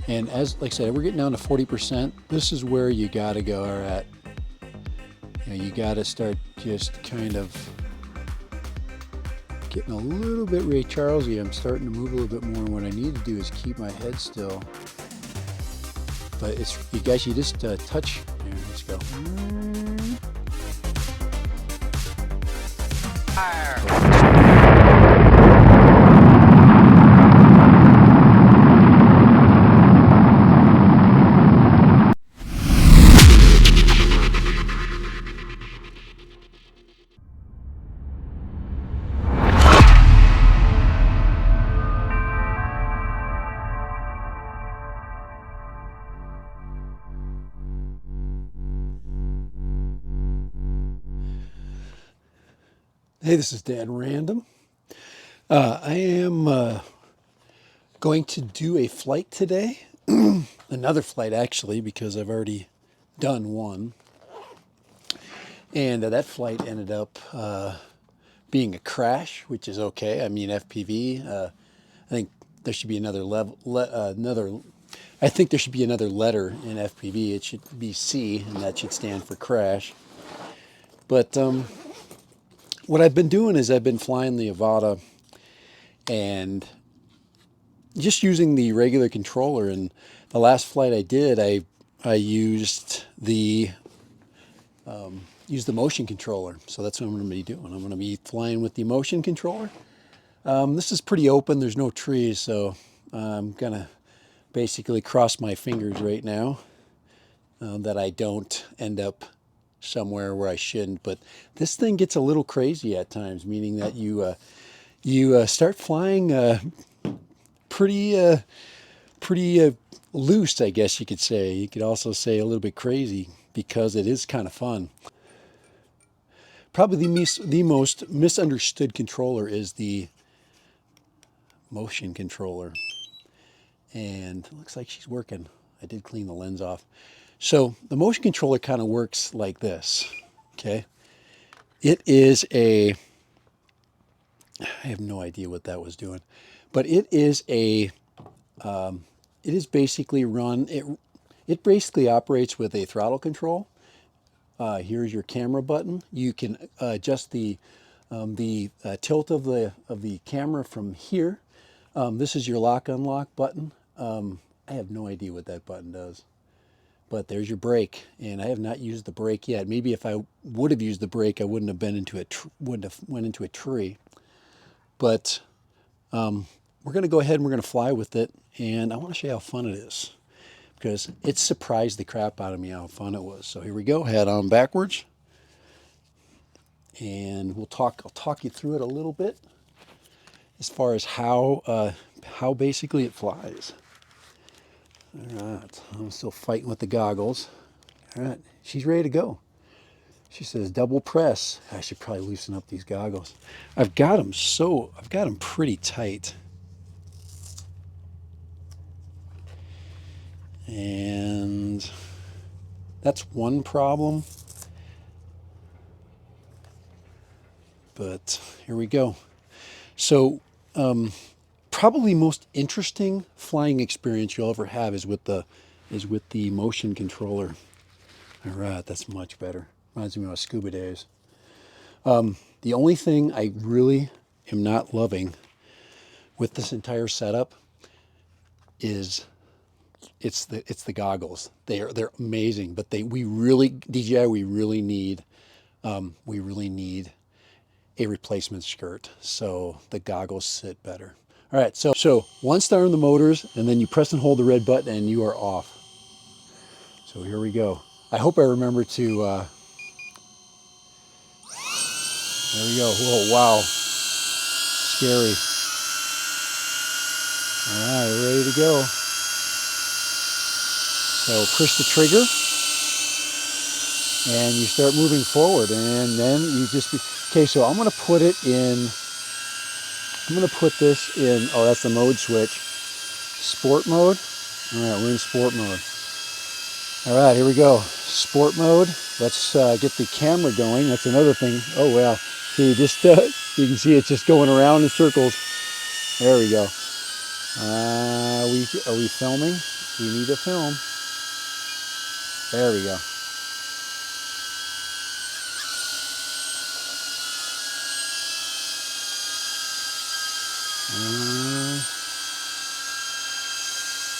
And as like I said, we're getting down to 40%. This is where you gotta go. All right, you gotta start just kind of getting a little bit Ray Charlesy. I'm starting to move a little bit more, and what I need to do is keep my head still. But it's, you guys, you just touch. Here, let's go. Hey, this is Dan Random. I am going to do a flight today. Another flight, actually, because I've already done one. And that flight ended up being a crash, which is okay. I mean, FPV. I think there should be another level. I think there should be another letter in FPV. It should be C, and that should stand for crash. But what I've been doing is I've been flying the AVATA and just using the regular controller. And the last flight I did, I used the motion controller. So that's what I'm going to be doing. I'm going to be flying with the motion controller. This is pretty open. There's no trees, so I'm going to basically cross my fingers right now that I don't end up somewhere where I shouldn't. But this thing gets a little crazy at times, meaning that you start flying pretty loose, I guess you could say. You could also say a little bit crazy, because it is kind of fun. Probably the most misunderstood controller is the motion controller. And it looks like she's working. I did clean the lens off. So the motion controller kind of works like this, okay? It is I have no idea what that was doing, but it is basically it basically operates with a throttle control. Here's your camera button. You can adjust the tilt of the camera from here. This is your lock unlock button. I have no idea what that button does. But there's your brake, and I have not used the brake yet. Maybe if I would have used the brake, I wouldn't have went into a tree. But we're going to go ahead and we're going to fly with it, and I want to show you how fun it is, because it surprised the crap out of me how fun it was. So here we go, head on backwards, and I'll talk you through it a little bit as far as how basically it flies. All right, I'm still fighting with the goggles. All right, she's ready to go. She says double press. I should probably loosen up these goggles. I've got them pretty tight. And that's one problem. But here we go. So probably most interesting flying experience you'll ever have is with the motion controller. All right, that's much better. Reminds me of my scuba days. The only thing I really am not loving with this entire setup is it's the goggles. They're amazing, but DJI, we really need a replacement skirt so the goggles sit better. All right, so one star on the motors, and then you press and hold the red button, and you are off. So here we go. I hope I remember to. There we go. Whoa, wow, scary. All right, we're ready to go. So push the trigger, and you start moving forward, and then you just okay. So I'm going to put it in. I'm going to put this in, oh, that's the mode switch. Sport mode. All right, we're in sport mode. All right, here we go. Sport mode. Let's get the camera going. That's another thing. Oh, wow. See, you can see it's just going around in circles. There we go. Are we filming? We need a film. There we go.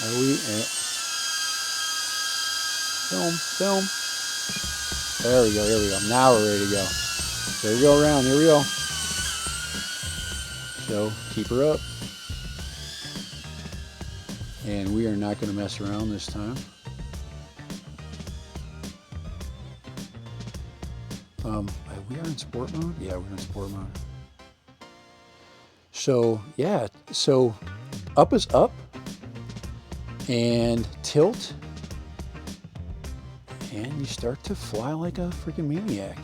Are we at film? There we go, here we go. Now we're ready to go. There we go around, here we go. So keep her up. And we are not going to mess around this time. We are in sport mode? Yeah, we're in sport mode. So yeah, so up is up and tilt and you start to fly like a freaking maniac.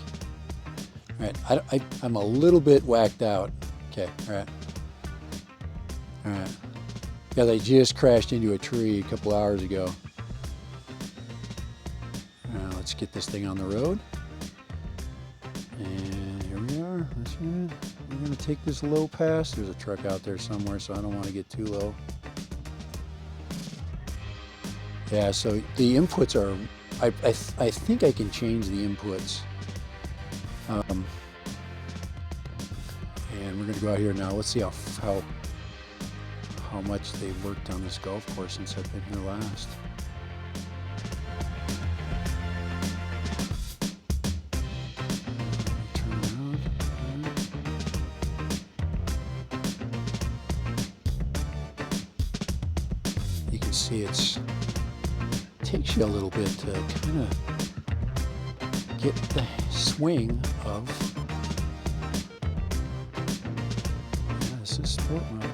All right, I'm a little bit whacked out. Okay, all right. Because I just crashed into a tree a couple hours ago. Now let's get this thing on the road. And here we are. We're going to take this low pass. There's a truck out there somewhere, so I don't want to get too low. Yeah, so the inputs are, I think I can change the inputs. And we're going to go out here now. Let's see how much they've worked on this golf course since I've been here last. Turn around. You can see it takes you a little bit to kind of get the swing of. Yeah, this is sport mode.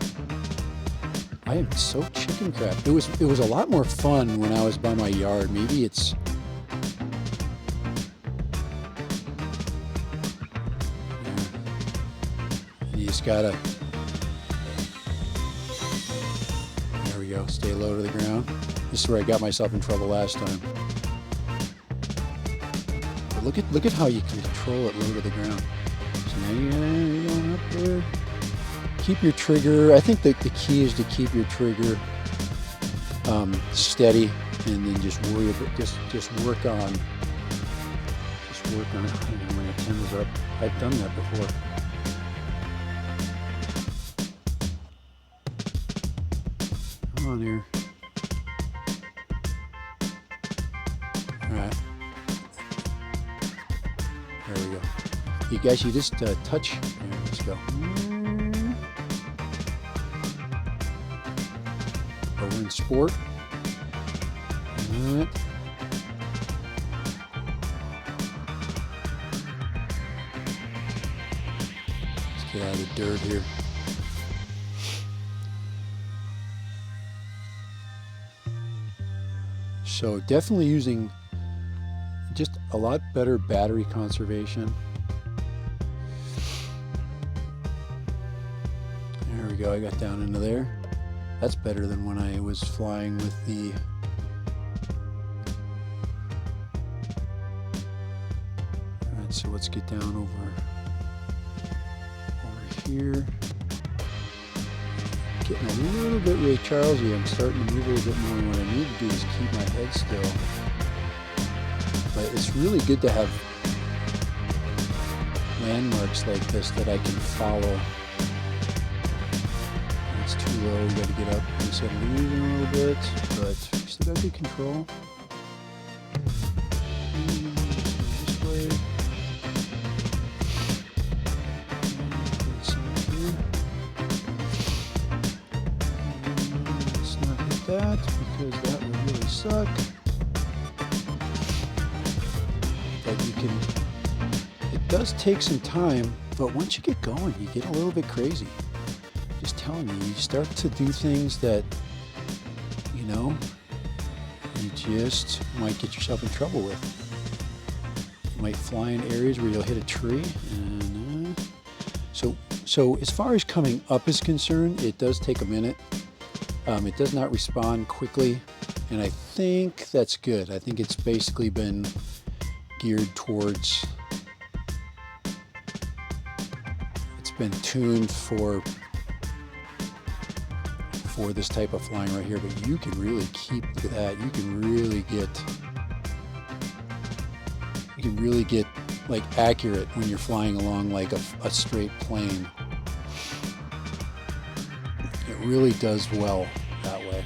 I am so chicken crap. It was a lot more fun when I was by my yard. Maybe it's you just gotta, there we go, stay low to the ground. This is where I got myself in trouble last time. But look at how you can control it low to the ground. So now you're going up there. Keep your trigger. I think that the key is to keep your trigger steady, and then just worry about just work on when it comes up. I've done that before. Come on here. All right. There we go. You guys, you just touch. There, let's go. We're in sport. All right. Let's get out of the dirt here. So definitely using just a lot better battery conservation. There we go, I got down into there. That's better than when I was flying with the Alright, so let's get down over here. Getting a little bit Ray Charlesy. I'm starting to move a little bit more, and what I need to do is keep my head still. But it's really good to have landmarks like this that I can follow. It's too low, we got to get up. I said losing a little bit, but we still got good control. This way. Let's not hit that because that would really suck. But you can, it does take some time, but once you get going, you get a little bit crazy. Just telling you, you start to do things that, you know, you just might get yourself in trouble with. You might fly in areas where you'll hit a tree. And so as far as coming up is concerned, it does take a minute. It does not respond quickly, and I think that's good. I think it's basically been geared towards, it's been tuned for for this type of flying right here, but you can really keep, look at that, you can really get like accurate when you're flying along like a straight plane. It really does well that way.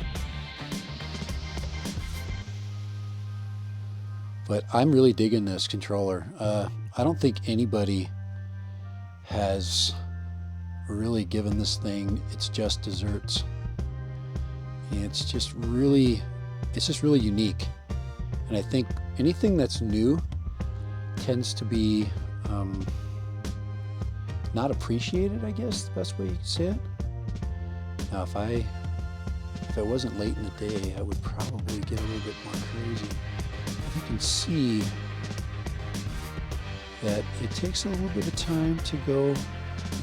But I'm really digging this controller. I don't think anybody has really given this thing its just desserts. And it's just really unique. And I think anything that's new tends to be not appreciated, I guess, the best way you could say it. Now, if it wasn't late in the day, I would probably get a little bit more crazy. You can see that it takes a little bit of time to go.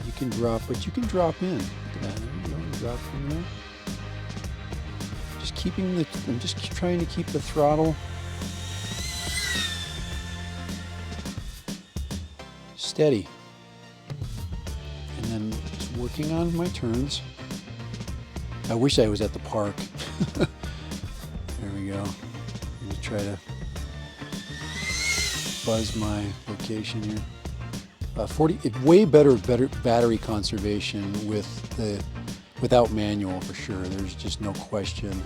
You can drop, but you can drop in. Look at that, there you go, you drop in there. I'm just trying to keep the throttle steady. And then just working on my turns. I wish I was at the park. There we go. I'm gonna try to buzz my location here. Way better battery conservation without manual for sure. There's just no question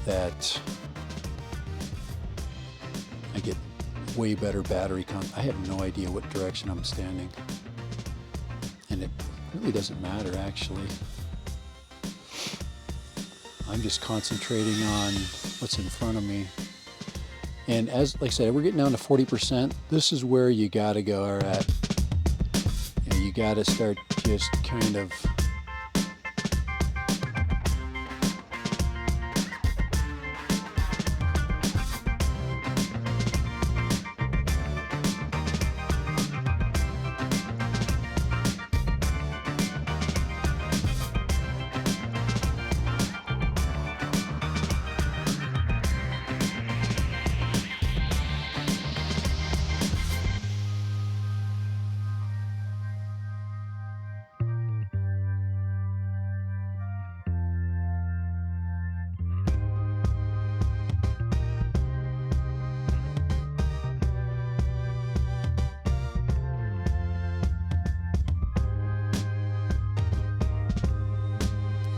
that I get way better battery I have no idea what direction I'm standing, and it really doesn't matter actually. I'm just concentrating on what's in front of me. And like I said, we're getting down to 40%. This is where you gotta go at. You gotta start just kind of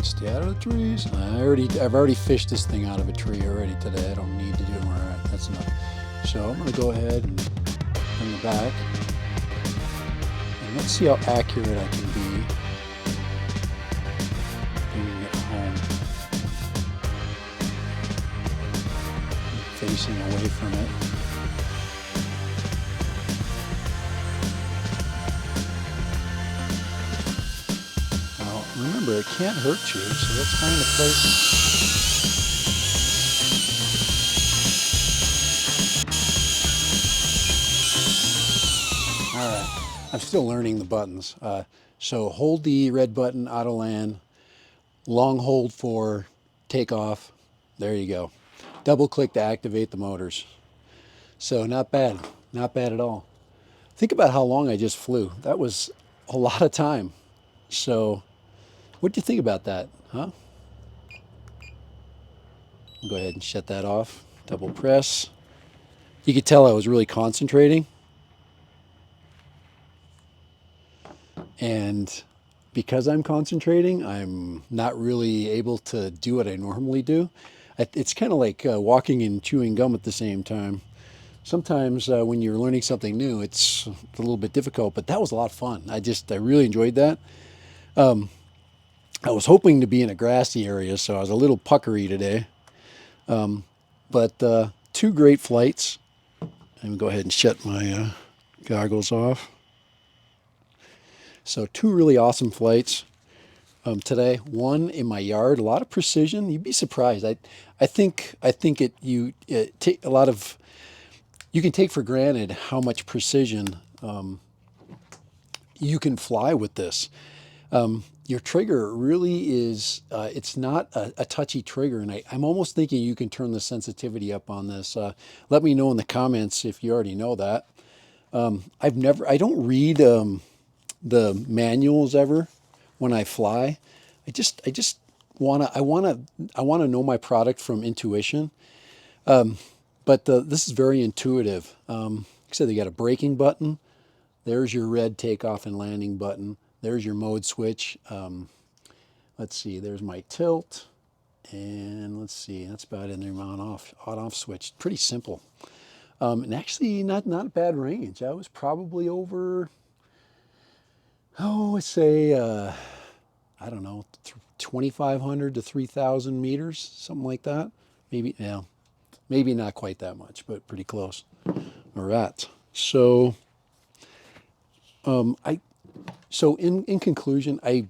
stay out of the trees. I've already fished this thing out of a tree already today. I don't need to do it where I'm at. That's enough. So I'm going to go ahead and bring it back. And let's see how accurate I can be bringing it home. Facing away from it. Remember, it can't hurt you, so let's find a place. All right, I'm still learning the buttons. So hold the red button, auto land, long hold for takeoff. There you go. Double click to activate the motors. So not bad at all. Think about how long I just flew. That was a lot of time. So what do you think about that, huh? I'll go ahead and shut that off. Double press. You could tell I was really concentrating. And because I'm concentrating, I'm not really able to do what I normally do. It's kind of like walking and chewing gum at the same time. Sometimes when you're learning something new, it's a little bit difficult, but that was a lot of fun. I really enjoyed that. I was hoping to be in a grassy area, so I was a little puckery today. But 2 great flights. I'm going to go ahead and shut my goggles off. So 2 really awesome flights today. 1 in my yard, a lot of precision. You'd be surprised. I think you can take for granted how much precision you can fly with this. Your trigger really is, it's not a touchy trigger, and I'm almost thinking you can turn the sensitivity up on this. Let me know in the comments if you already know that. I don't read the manuals ever when I fly. I just wanna know my product from intuition. But this is very intuitive. Like I said, they got a braking button. There's your red takeoff and landing button. There's your mode switch. Let's see, there's my tilt. And let's see, that's about in there, on-off switch. Pretty simple. And actually not a bad range. I was probably over, let's say, I don't know, 2,500 to 3,000 meters, something like that. Maybe, yeah, maybe not quite that much, but pretty close. All right. So, in conclusion, I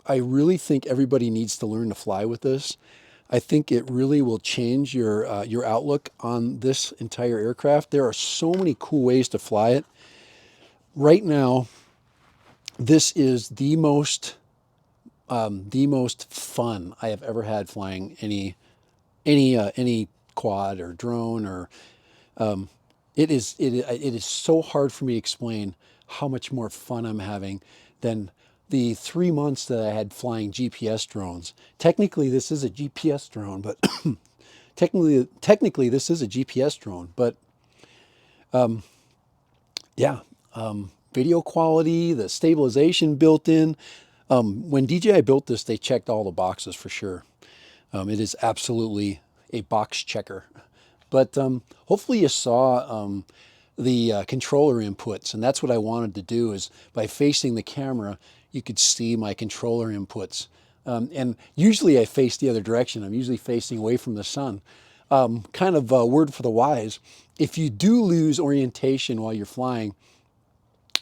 really think everybody needs to learn to fly with this. I think it really will change your outlook on this entire aircraft. There are so many cool ways to fly it. Right now, this is the most fun I have ever had flying any quad or drone, or it is so hard for me to explain how much more fun I'm having than the 3 months that I had flying GPS drones. Technically, this is a GPS drone, but technically this is a GPS drone, but yeah, video quality, the stabilization built in. When DJI built this, they checked all the boxes for sure. It is absolutely a box checker. But hopefully you saw the controller inputs, and that's what I wanted to do. Is by facing the camera, you could see my controller inputs. And usually I face the other direction. I'm usually facing away from the sun. Kind of a word for the wise. If you do lose orientation while you're flying,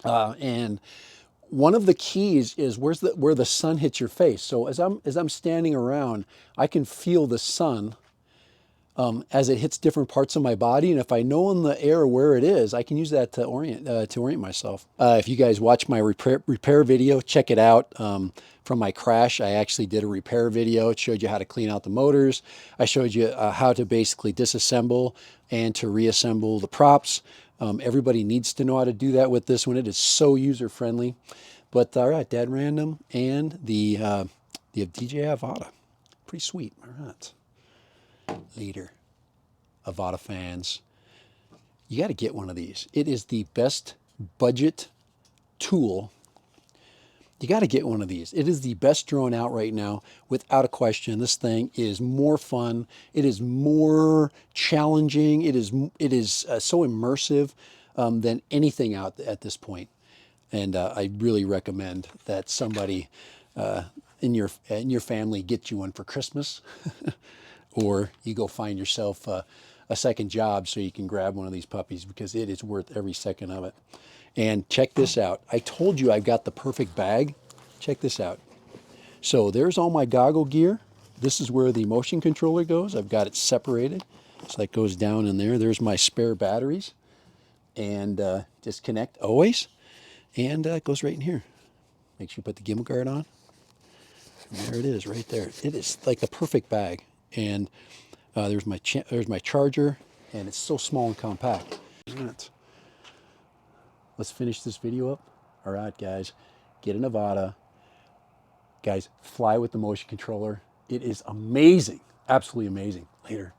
and one of the keys is where the sun hits your face. So as I'm standing around, I can feel the sun as it hits different parts of my body, and if I know in the air where it is, I can use that to orient myself. If you guys watch my repair video, check it out. From my crash, I actually did a repair video. It showed you how to clean out the motors. I showed you how to basically disassemble and to reassemble the props. Everybody needs to know how to do that with this one. It is so user-friendly. But all right, Dead Random and the DJI AVATA. Pretty sweet. All right. Later, AVATA fans, you got to get one of these. It is the best budget tool. You got to get one of these. It is the best drone out right now, without a question. This thing is more fun. It is more challenging. It is so immersive than anything out at this point. And I really recommend that somebody in your family get you one for Christmas. Or you go find yourself a second job so you can grab one of these puppies, because it is worth every second of it. And check this out. I told you I've got the perfect bag. Check this out. So there's all my goggle gear. This is where the motion controller goes. I've got it separated. So that goes down in there. There's my spare batteries. And disconnect always. And it goes right in here. Make sure you put the gimbal guard on. And there it is, right there. It is like the perfect bag. And there's my charger, and it's so small and compact. Right. Let's finish this video up. All right, guys, get an AVATA. Guys, fly with the motion controller. It is amazing, absolutely amazing. Later.